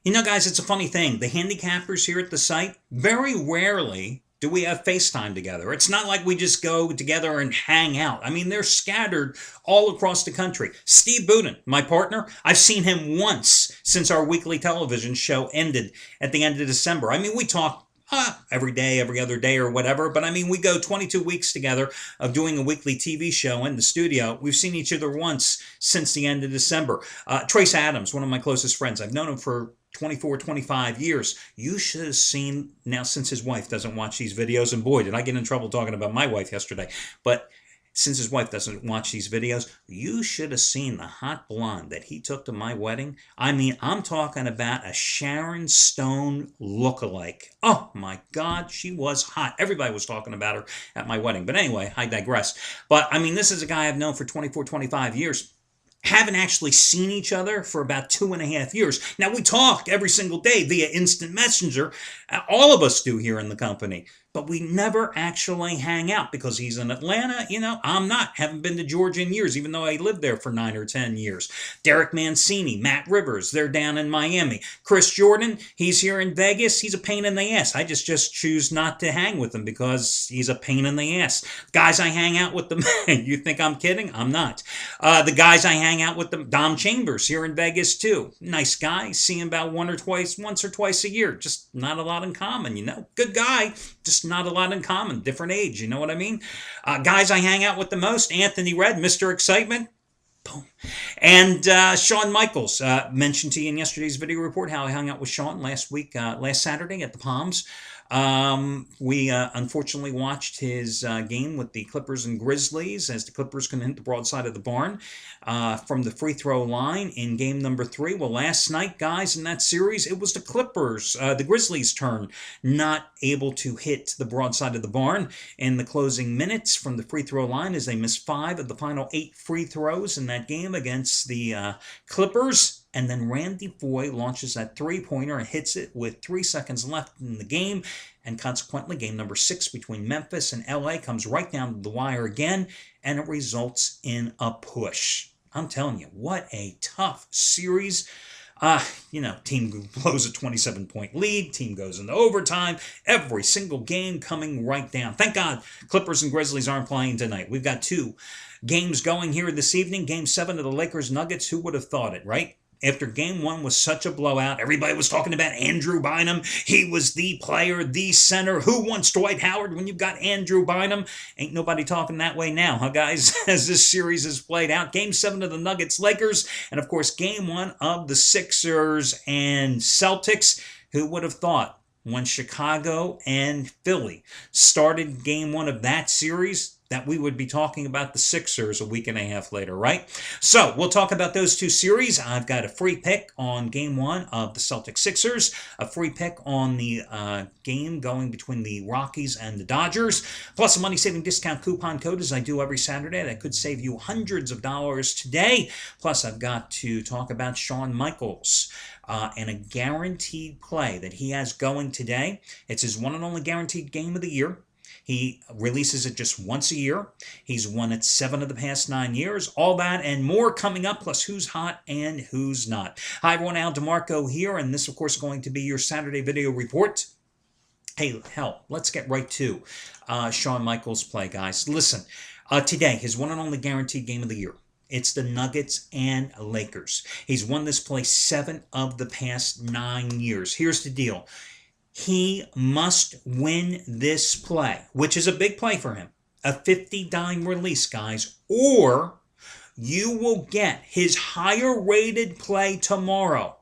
You know, guys, it's a funny thing. The handicappers here at the site, very rarely do we have FaceTime together. It's not like we just go together and hang out. I mean, they're scattered all across the country. Steve Budin, my partner, I've seen him once since our weekly television show ended at the end of December. I mean, we talk every day, every other day, or whatever. But I mean, we go 22 weeks together of doing a weekly TV show in the studio. We've seen each other once since the end of December. Trace Adams, one of my closest friends, I've known him for 24, 25 years. You should have seen now, since his wife doesn't watch these videos, and boy, did I get in trouble talking about my wife yesterday. But since his wife doesn't watch these videos, you should have seen the hot blonde that he took to my wedding. I mean, I'm talking about a Sharon Stone lookalike. Oh my God, she was hot. Everybody was talking about her at my wedding. But anyway, I digress. But I mean, this is a guy I've known for 24, 25 years. Haven't actually seen each other for about 2.5 years. Now, we talk every single day via instant messenger. All of us do here in the company. But we never actually hang out because he's in Atlanta. You know, I'm not. Haven't been to Georgia in years, even though I lived there for 9 or 10 years. Derek Mancini, Matt Rivers, they're down in Miami. Chris Jordan, he's here in Vegas. He's a pain in the ass. I just choose not to hang with him because he's a pain in the ass. Guys I hang out with them, you think I'm kidding? I'm not. The guys I hang out with them, Dom Chambers here in Vegas too. Nice guy. See him about once or twice a year. Just not a lot in common, you know. Good guy. Just not a lot in common. Different age, you know what I mean? Guys I hang out with the most, Anthony Red, Mr. Excitement. Boom. And Shawn Michaels, mentioned to you in yesterday's video report how I hung out with Shawn last Saturday at the Palms. We unfortunately watched his game with the Clippers and Grizzlies as the Clippers couldn't hit the broadside of the barn from the free throw line in game number 3. Well, last night, guys, in that series, it was the Grizzlies' turn, not able to hit the broadside of the barn in the closing minutes from the free throw line as they missed 5 of the final 8 free throws in that game against the Clippers. And then Randy Foye launches that three-pointer and hits it with 3 seconds left in the game. And consequently, game number 6 between Memphis and LA comes right down to the wire again, and it results in a push. I'm telling you, what a tough series. Team blows a 27-point lead. Team goes into overtime. Every single game coming right down. Thank God Clippers and Grizzlies aren't playing tonight. We've got 2 games going here this evening. Game 7 of the Lakers Nuggets. Who would have thought it, right? After game 1 was such a blowout, everybody was talking about Andrew Bynum. He was the player, the center. Who wants Dwight Howard when you've got Andrew Bynum? Ain't nobody talking that way now, huh, guys, as this series is played out. Game 7 of the Nuggets-Lakers, and, of course, Game 1 of the Sixers and Celtics. Who would have thought when Chicago and Philly started Game 1 of that series that we would be talking about the Sixers a week and a half later, right? So we'll talk about those 2 series. I've got a free pick on Game 1 of the Celtics-Sixers, a free pick on the game going between the Rockies and the Dodgers, plus a money-saving discount coupon code as I do every Saturday that could save you hundreds of dollars today. Plus, I've got to talk about Shawn Michaels and a guaranteed play that he has going today. It's his one and only guaranteed game of the year. He releases it just once a year. He's won it 7 of the past 9 years. All that and more coming up, plus who's hot and who's not. Hi, everyone. Al DeMarco here, and this, of course, is going to be your Saturday video report. Hey, hell, let's get right to Shawn Michaels' play, guys. Listen, today, his one and only guaranteed game of the year. It's the Nuggets and Lakers. He's won this play 7 of the past 9 years. Here's the deal. He must win this play, which is a big play for him. A 50-dime release, guys, or you will get his higher-rated play tomorrow.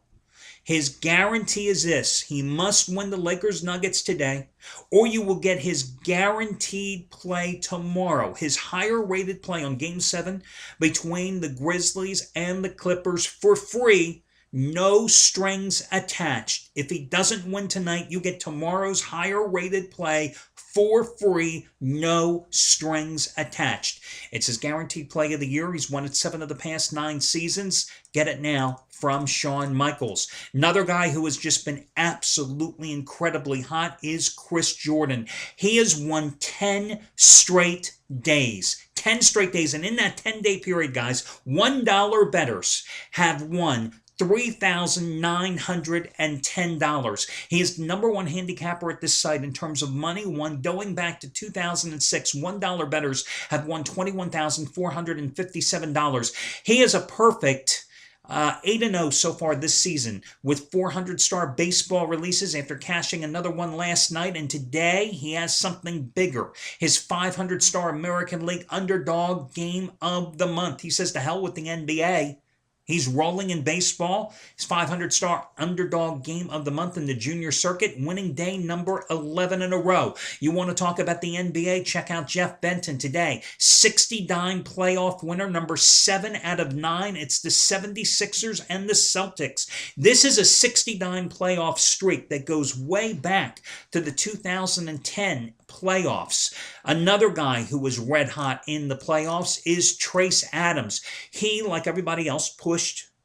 His guarantee is this. He must win the Lakers-Nuggets today, or you will get his guaranteed play tomorrow. His higher-rated play on Game 7 between the Grizzlies and the Clippers for free. No strings attached. If he doesn't win tonight, you get tomorrow's higher rated play for free, no strings attached. It's his guaranteed play of the year. He's won it 7 of the past 9 seasons. Get it now from Shawn Michaels. Another guy who has just been absolutely incredibly hot is Chris Jordan. He has won 10 straight days. 10 straight days. And in that 10-day period, guys, $1 bettors have won $3,910. He is the number one handicapper at this site in terms of money won going back to 2006. $1 bettors have won $21,457. He is a perfect 8-0 so far this season with 400-star baseball releases after cashing another one last night. And today he has something bigger. His 500-star American League underdog game of the month. He says to hell with the NBA. He's rolling in baseball. His 500-star underdog game of the month in the junior circuit, winning day number 11 in a row. You want to talk about the NBA? Check out Jeff Benton today. 60-dime playoff winner, number 7 out of 9. It's the 76ers and the Celtics. This is a 60-dime playoff streak that goes way back to the 2010 playoffs. Another guy who was red hot in the playoffs is Trace Adams. He, like everybody else, pushed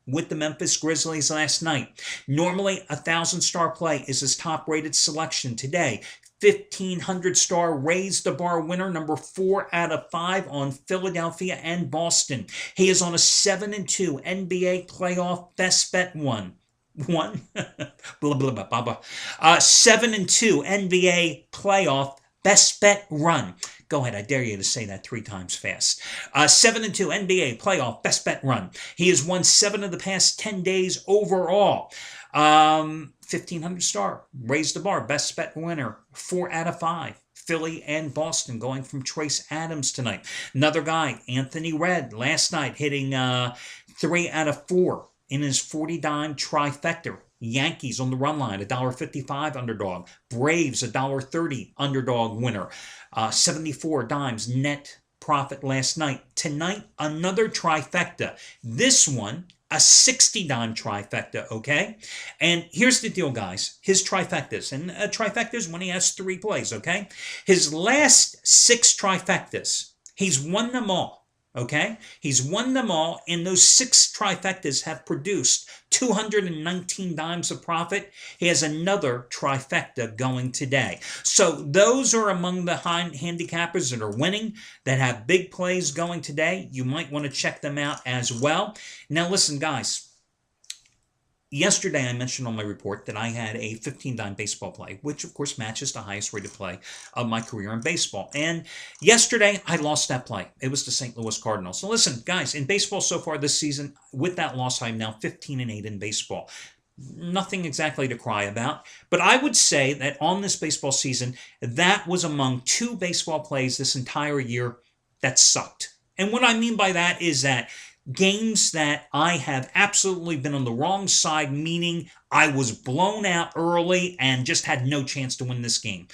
with the Memphis Grizzlies last night. Normally, a 1,000-star play is his top-rated selection today. 1,500-star raise the bar winner, number 4 out of 5 on Philadelphia and Boston. He is on a 7-2 NBA playoff best bet one. Blah, blah, blah, blah, blah. 7-2 NBA playoff best bet run. Go ahead, I dare you to say that 3 times fast. 7-2 NBA playoff best bet run. He has won 7 of the past 10 days overall. 1,500-star, raise the bar, best bet winner, 4 out of 5. Philly and Boston going from Trace Adams tonight. Another guy, Anthony Redd, last night hitting 3 out of 4 in his 40-dime trifecta. Yankees on the run line, $1.55 underdog. Braves, $1.30 underdog winner. 74 dimes net profit last night. Tonight, another trifecta. This one, a 60-dime trifecta, okay? And here's the deal, guys. His trifectas, and a trifecta is when he has 3 plays, okay? His last 6 trifectas, he's won them all. Okay? He's won them all, and those 6 trifectas have produced 219 dimes of profit. He has another trifecta going today. So those are among the handicappers that are winning, that have big plays going today. You might want to check them out as well. Now listen, guys. Yesterday, I mentioned on my report that I had a 15-dime baseball play, which, of course, matches the highest rated play of my career in baseball. And yesterday, I lost that play. It was the St. Louis Cardinals. So listen, guys, in baseball so far this season, with that loss, I'm now 15-8 in baseball. Nothing exactly to cry about. But I would say that on this baseball season, that was among 2 baseball plays this entire year that sucked. And what I mean by that is that games that I have absolutely been on the wrong side, meaning I was blown out early and just had no chance to win this game.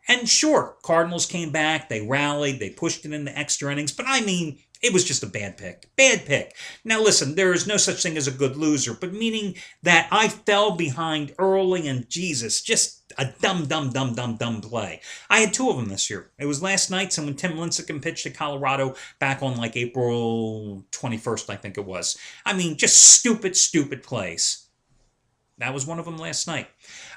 And sure, Cardinals came back, they rallied, they pushed it into extra innings, but I mean, it was just a bad pick. Bad pick. Now listen, there is no such thing as a good loser, but meaning that I fell behind early and Jesus, just a dumb play. I had 2 of them this year. It was last night, and when Tim Lincecum pitched to Colorado back on like April 21st, I think it was. I mean, just stupid plays. That was one of them last night.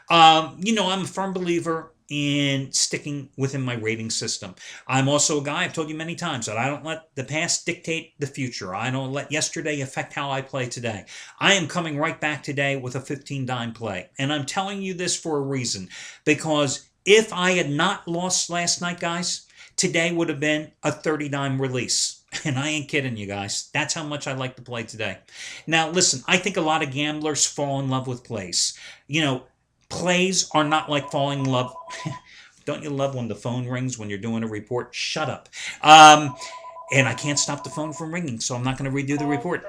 I'm a firm believer in sticking within my rating system. I'm also a guy, I've told you many times, that I don't let the past dictate the future. I don't let yesterday affect how I play today. I am coming right back today with a 15-dime play. And I'm telling you this for a reason. Because if I had not lost last night, guys, today would have been a 30-dime release. And I ain't kidding you guys. That's how much I like to play today. Now, listen, I think a lot of gamblers fall in love with plays. Plays are not like falling in love. Don't you love when the phone rings when you're doing a report? Shut up. And I can't stop the phone from ringing, so I'm not going to redo the report.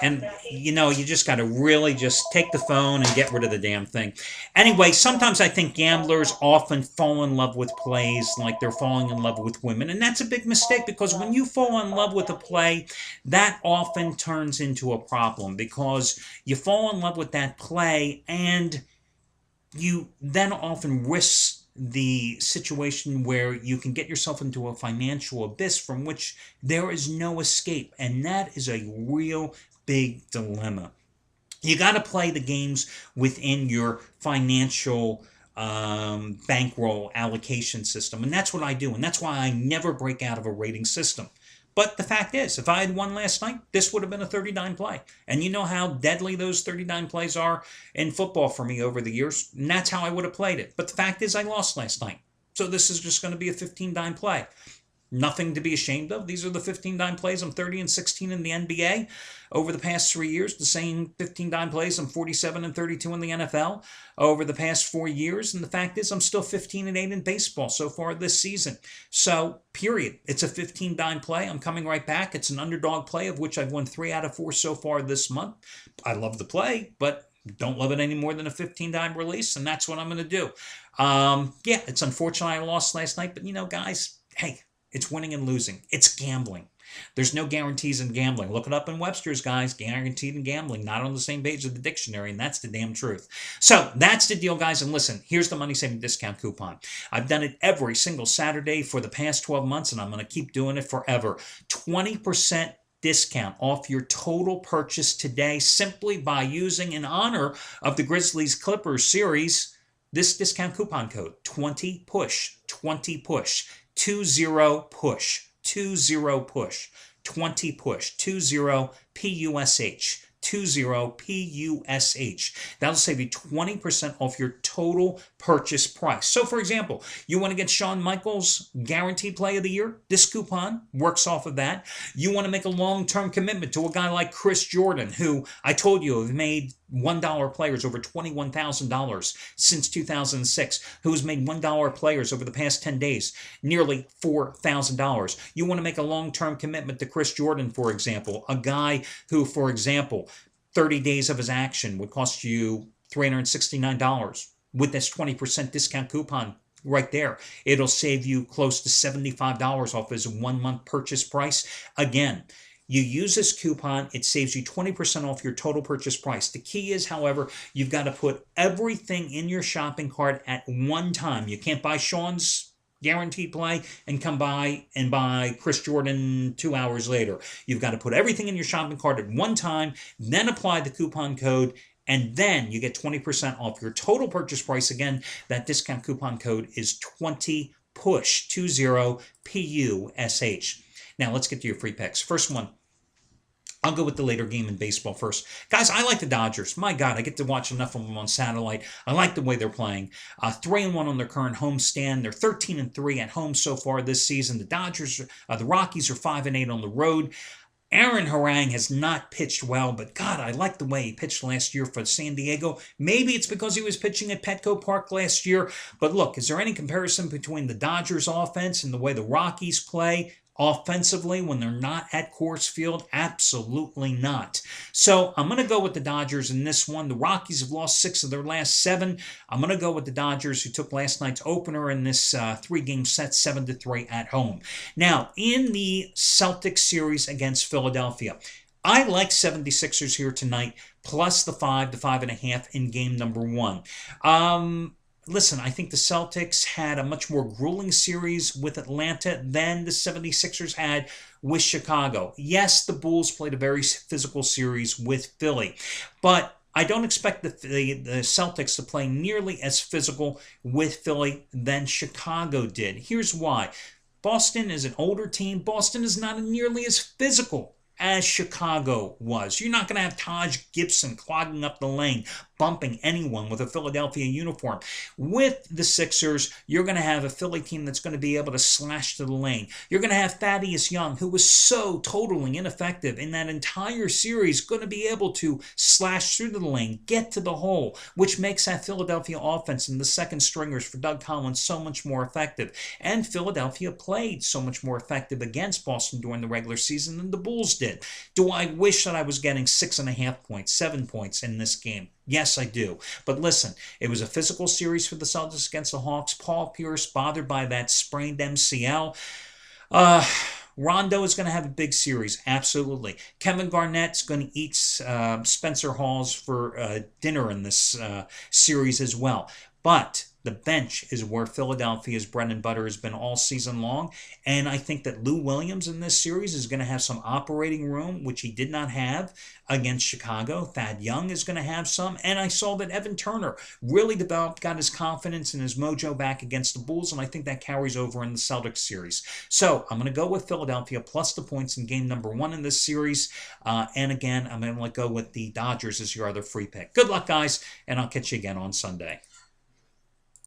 And, you just got to really just take the phone and get rid of the damn thing. Anyway, sometimes I think gamblers often fall in love with plays like they're falling in love with women. And that's a big mistake, because when you fall in love with a play, that often turns into a problem, because you fall in love with that play and you then often risk the situation where you can get yourself into a financial abyss from which there is no escape. And that is a real big dilemma. You got to play the games within your financial bankroll allocation system. And that's what I do. And that's why I never break out of a rating system. But the fact is, if I had won last night, this would have been a 39 play. And you know how deadly those 39 plays are in football for me over the years. And that's how I would have played it. But the fact is, I lost last night. So this is just going to be a 15 dime play. Nothing to be ashamed of. These are the 15 dime plays. I'm 30 and 16 in the NBA over the past 3 years. The same 15 dime plays. I'm 47 and 32 in the NFL over the past 4 years. And the fact is, I'm still 15 and 8 in baseball so far this season. So, period. It's a 15 dime play. I'm coming right back. It's an underdog play of which I've won 3 out of 4 so far this month. I love the play, but don't love it any more than a 15 dime release. And that's what I'm going to do. Yeah, it's unfortunate I lost last night. But, guys, hey. It's winning and losing. It's gambling. There's no guarantees in gambling. Look it up in Webster's, guys. Guaranteed in gambling. Not on the same page of the dictionary, and that's the damn truth. So that's the deal, guys. And listen, here's the money saving discount coupon. I've done it every single Saturday for the past 12 months, and I'm going to keep doing it forever. 20% discount off your total purchase today simply by using, in honor of the Grizzlies Clippers series, this discount coupon code, 20PUSH, 20PUSH. 20PUSH, 20PUSH, 20PUSH, 20PUSH, 20PUSH. That'll save you 20% off your total purchase price. So, for example, you want to get Shawn Michaels' guaranteed play of the year? This coupon works off of that. You want to make a long-term commitment to a guy like Chris Jordan, who I told you have made $1 players over $21,000 since 2006, who's made $1 players over the past 10 days, nearly $4,000. You want to make a long-term commitment to Chris Jordan, for example, a guy who, for example, 30 days of his action would cost you $369. With this 20% discount coupon right there, it'll save you close to $75 off his 1 month purchase price. Again, you use this coupon, it saves you 20% off your total purchase price. The key is, however, you've got to put everything in your shopping cart at one time. You can't buy Shawn's guaranteed play and come by and buy Chris Jordan 2 hours later. You've got to put everything in your shopping cart at one time, then apply the coupon code, and then you get 20% off your total purchase price. Again, that discount coupon code is 20PUSH, 20PUSH. Now, let's get to your free picks. First one, I'll go with the later game in baseball first. Guys, I like the Dodgers. My God, I get to watch enough of them on satellite. I like the way they're playing. 3-1 on their current homestand. They're 13-3 at home so far this season. The Rockies are 5-8 on the road. Aaron Harang has not pitched well, but God, I like the way he pitched last year for San Diego. Maybe it's because he was pitching at Petco Park last year. But look, is there any comparison between the Dodgers offense and the way the Rockies play offensively when they're not at Coors Field? Absolutely not. So I'm going to go with the Dodgers in this one. The Rockies have lost 6 of their last 7. I'm going to go with the Dodgers, who took last night's opener in this 3-game set, 7-3 at home. Now, in the Celtics series against Philadelphia, I like 76ers here tonight, plus the 5 to 5.5 in game number 1. Listen, I think the Celtics had a much more grueling series with Atlanta than the 76ers had with Chicago. Yes, the Bulls played a very physical series with Philly, but I don't expect the Celtics to play nearly as physical with Philly than Chicago did. Here's why. Boston is an older team. Boston is not nearly as physical as Chicago was. You're not going to have Taj Gibson clogging up the lane, bumping anyone with a Philadelphia uniform. With the Sixers, you're going to have a Philly team that's going to be able to slash to the lane. You're going to have Thaddeus Young, who was so totally ineffective in that entire series, going to be able to slash through the lane, get to the hole, which makes that Philadelphia offense and the second stringers for Doug Collins so much more effective. And Philadelphia played so much more effective against Boston during the regular season than the Bulls did. Do I wish that I was getting 6.5 points, 7 points in this game? Yes, I do. But listen, it was a physical series for the Celtics against the Hawks. Paul Pierce bothered by that sprained MCL. Rondo is going to have a big series, absolutely. Kevin Garnett's going to eat Spencer Hawes for dinner in this series as well. But The bench is where Philadelphia's bread and butter has been all season long. And I think that Lou Williams in this series is going to have some operating room, which he did not have against Chicago. Thad Young is going to have some. And I saw that Evan Turner really developed, got his confidence and his mojo back against the Bulls. And I think that carries over in the Celtics series. So I'm going to go with Philadelphia plus the points in game number 1 in this series. And again, I'm going to go with the Dodgers as your other free pick. Good luck, guys, and I'll catch you again on Sunday.